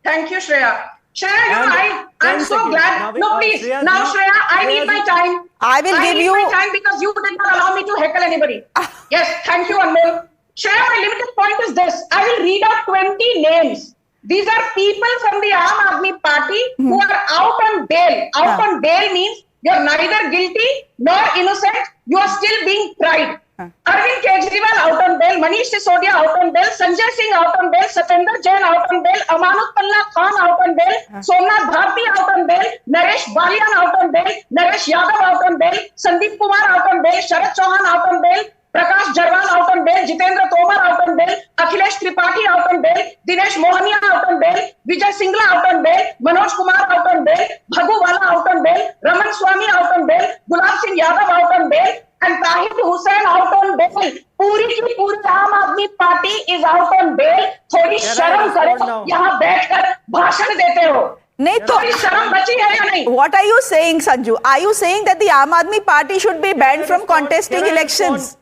Thank you, Shreya. Shreya, I'm so glad. Now, No, please. Shreya, Now, Shreya, I need my time. I will give you. I need my time because you did not allow me to heckle anybody. Yes, thank you, Anmol. Shreya, my limited point is this. I will read out 20 names. These are people from the Aam Aadmi Party who are out on bail. Out on bail means you're neither guilty nor innocent. You are still being tried. Arvind Kejriwal out on bail, Manish Sisodia out on bail, Sanjay Singh out on bail, Satendra Jain out on bail, Amanatullah Khan out on bail, Somnath Bharti out on bail, Naresh Balian out on bail, Naresh Yadav out on bail, Sandeep Kumar out on bail, Sharad Chauhan out on bail, Prakash Jarwal out on bail, Jitendra Tomar out on bail, Akhilesh Tripathi out on bail, Dinesh Mohania out on bail, Vijay Singla out on bail, Manoj Kumar out on bail, Bhagu Wala out on bail, Raman Swamy out on bail, Gulab Singh Yadav out on bail, and Tahir Hussain out on bail. पूरी की पूरी आम आदमी party is out on bail. थोड़ी शर्म करो, यहाँ बैठकर भाषण देते हो. नहीं तो शर्म बची है या नहीं? What are you saying, Sanju? Are you saying that the Aam Aadmi Party should be banned from contesting elections?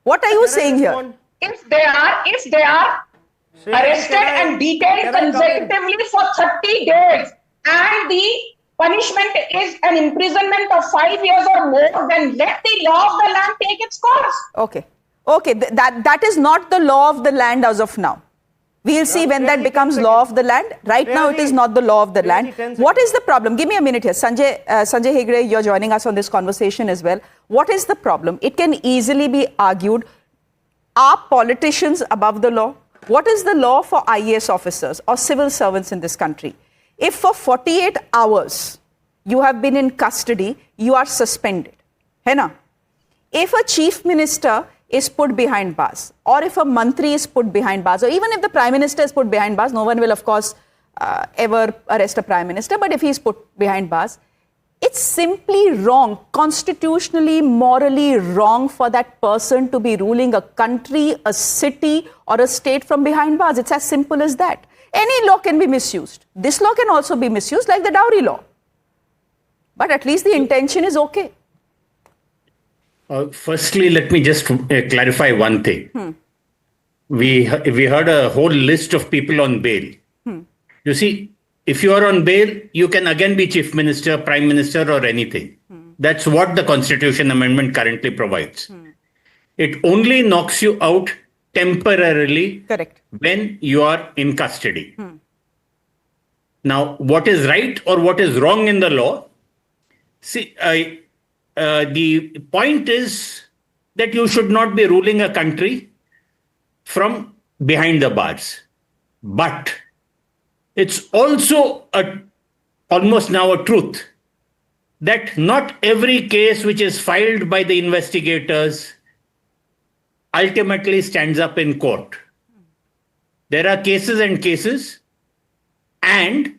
What are you saying here? If they are arrested and detained consecutively for 30 days, and the punishment is an imprisonment of 5 years or more, then let the law of the land take its course. Okay. That is not the law of the land as of now. We'll see when that becomes law of the land. Right now, it is not the law of the land. What is the problem? Give me a minute here. Sanjay Hegde, you're joining us on this conversation as well. What is the problem? It can easily be argued, are politicians above the law? What is the law for IAS officers or civil servants in this country? If for 48 hours you have been in custody, you are suspended. Hai na? If a chief minister is put behind bars, or if a mantri is put behind bars, or even if the prime minister is put behind bars, no one will, of course, ever arrest a prime minister, but if he is put behind bars, it's simply wrong, constitutionally, morally wrong for that person to be ruling a country, a city, or a state from behind bars. It's as simple as that. Any law can be misused. This law can also be misused, like the dowry law. But at least the intention is okay. Firstly, let me just clarify one thing. We heard a whole list of people on bail. You see, if you are on bail, you can again be chief minister, prime minister, or anything. That's what the Constitution Amendment currently provides. It only knocks you out temporarily. Correct. When you are in custody. Now, what is right or what is wrong in the law? See, the point is that you should not be ruling a country from behind the bars. But it's also almost now a truth that not every case which is filed by the investigators ultimately stands up in court. There are cases and cases, and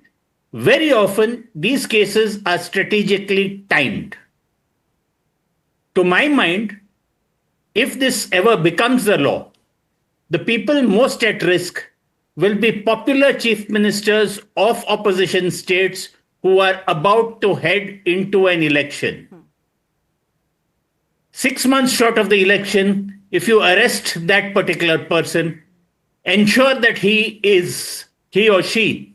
very often these cases are strategically timed. To my mind, if this ever becomes the law, the people most at risk will be popular chief ministers of opposition states who are about to head into an election. 6 months short of the election, if you arrest that particular person, ensure that he or she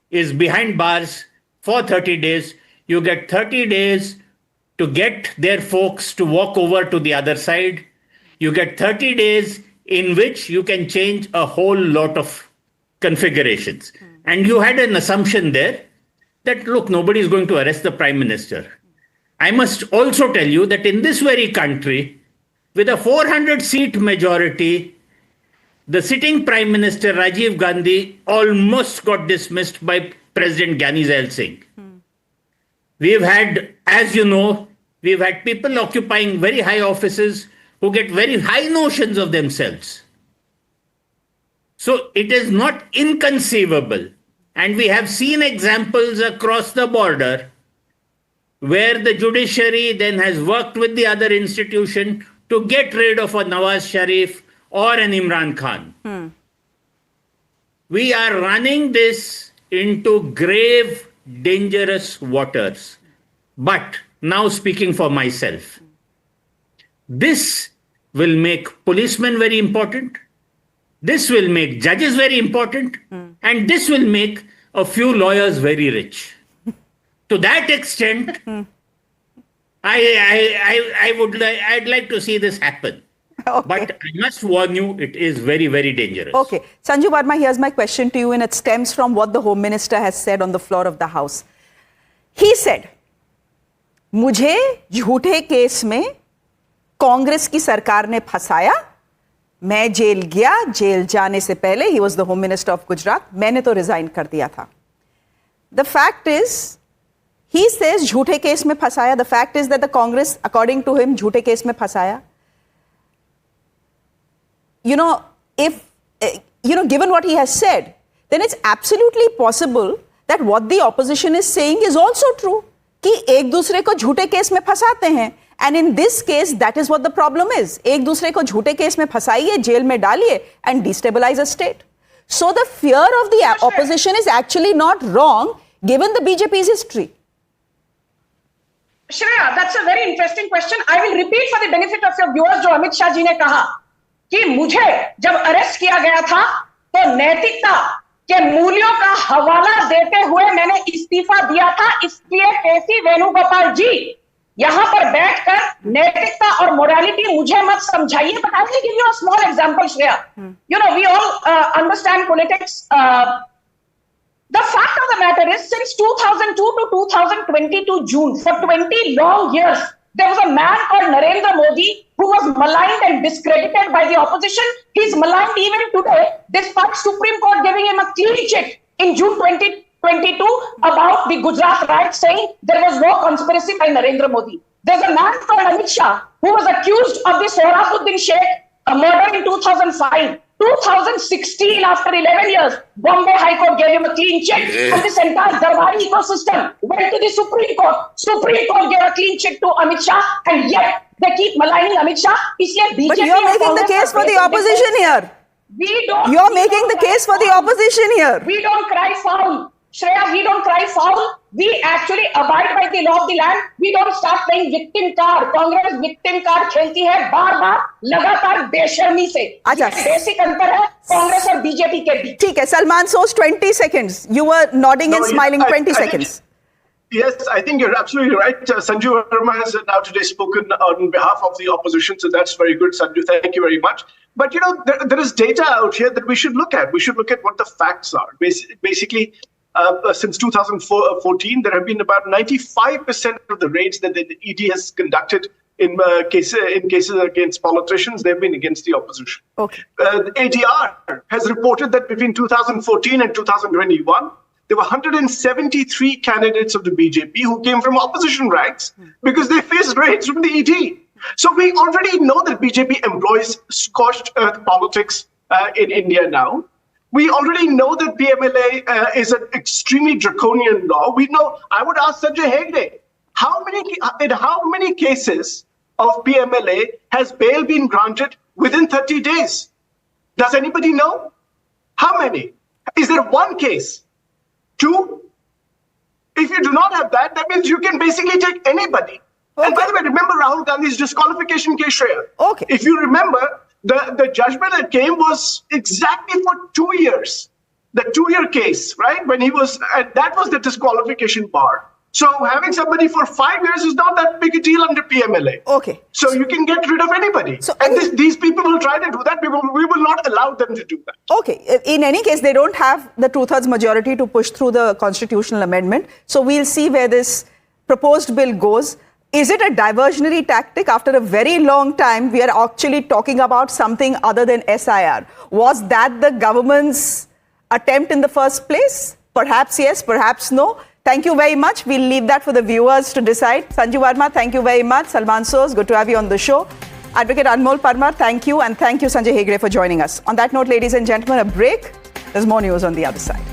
is behind bars for 30 days, you get 30 days to get their folks to walk over to the other side. You get 30 days in which you can change a whole lot of configurations. And you had an assumption there that, look, nobody is going to arrest the prime minister. I must also tell you that in this very country, with a 400-seat majority, the sitting prime minister, Rajiv Gandhi, almost got dismissed by President Ghani Zail Singh. We've had, as you know, we've had people occupying very high offices who get very high notions of themselves. So it is not inconceivable. And we have seen examples across the border where the judiciary then has worked with the other institution to get rid of a Nawaz Sharif or an Imran Khan. We are running this into grave, dangerous waters. But now speaking for myself, this will make policemen very important. This will make judges very important. And this will make a few lawyers very rich. To that extent, I'd like to see this happen. Okay. But I must warn you, it is very, very dangerous. Okay. Sanju Verma, here's my question to you, and it stems from what the Home Minister has said on the floor of the House. He said, मुझे झूठे case में कांग्रेस की सरकार ने फंसाया, मैं jail गया, jail जाने से पहले, he was the Home Minister of Gujarat, मैंने तो रिजाइन कर दिया था. The fact is, he says झूठे केस में फंसाया. The fact is that the Congress, according to him, झूठे केस में फंसाया. Given what he has said, then it's absolutely possible that what the opposition is saying is also true. कि एक दूसरे को झूठे केस में फंसाते हैं. And in this case, that is what the problem is. एक दूसरे को झूठे केस में फंसाइए, जेल में डालिए, and destabilize a state. So the fear of the opposition is actually not wrong, given the BJP's history. Shreya, that's a very interesting question. I will repeat for the benefit of your viewers जो अमित शाह जी ने कहा कि मुझे जब arrest किया गया था तो नैतिकता के मूल्यों का हवाला देते हुए मैंने इस्तीफा दिया था, इसलिए केसी वेणुगोपाल जी यहां पर बैठकर नैतिकता और मोरालिटी मुझे मत समझाइए. But I will give you a small example, Shreya. We all understand politics. The fact of the matter is, since 2002 to 2022 June, for 20 long years, there was a man called Narendra Modi who was maligned and discredited by the opposition. He's maligned even today, despite Supreme Court giving him a clean check in June 2022 about the Gujarat riots, saying there was no conspiracy by Narendra Modi. There's a man called Amit Shah who was accused of the Sohrabuddin Sheikh murder in 2005. 2016, after 11 years, Bombay High Court gave him a clean check, and this entire Darbari ecosystem went to the Supreme Court. Supreme Court gave a clean check to Amit Shah, and yet they keep maligning Amit Shah. But you're making the case for the opposition here. You're making the case for the opposition here. We don't cry foul. Shreya, we don't cry foul. We actually abide by the law of the land. We don't start playing victim card. Congress victim card खेलती है बार-बार लगातार बेशर्मी से. अच्छा. Basic अंतर है कांग्रेस और बीजेपी के बीच. ठीक है, Salman Soos, 20 seconds. You were nodding and smiling. 20 seconds. Yes, I think you're absolutely right. Sanjay Verma has now today spoken on behalf of the opposition, so that's very good, Sanjay. Thank you very much. But there is data out here that we should look at. We should look at what the facts are. Basically, since 2014, there have been about 95% of the raids that the ED has conducted in cases against politicians, they've been against the opposition. Okay. The ADR has reported that between 2014 and 2021, there were 173 candidates of the BJP who came from opposition ranks because they faced raids from the ED. So we already know that BJP employs scorched earth politics in India now. We already know that PMLA is an extremely draconian law. We know. I would ask Sanjay Hegde, in how many cases of PMLA has bail been granted within 30 days? Does anybody know? How many? Is there one case? Two? If you do not have that, that means you can basically take anybody. Okay. And by the way, remember Rahul Gandhi's disqualification case, Shreya. Okay. If you remember, the judgment that came was exactly for 2 years. The 2-year case, right? When he was, and that was the disqualification bar. So having somebody for 5 years is not that big a deal under PMLA. Okay. So you can get rid of anybody. So, and these people will try to do that. We will not allow them to do that. Okay. In any case, they don't have the 2/3 majority to push through the constitutional amendment. So we'll see where this proposed bill goes. Is it a diversionary tactic? After a very long time, we are actually talking about something other than SIR. Was that the government's attempt in the first place? Perhaps yes, perhaps no. Thank you very much. We'll leave that for the viewers to decide. Sanjay Verma, thank you very much. Salman Soos, good to have you on the show. Advocate Anmol Parmar, thank you. And thank you, Sanjay Hegde, for joining us. On that note, ladies and gentlemen, a break. There's more news on the other side.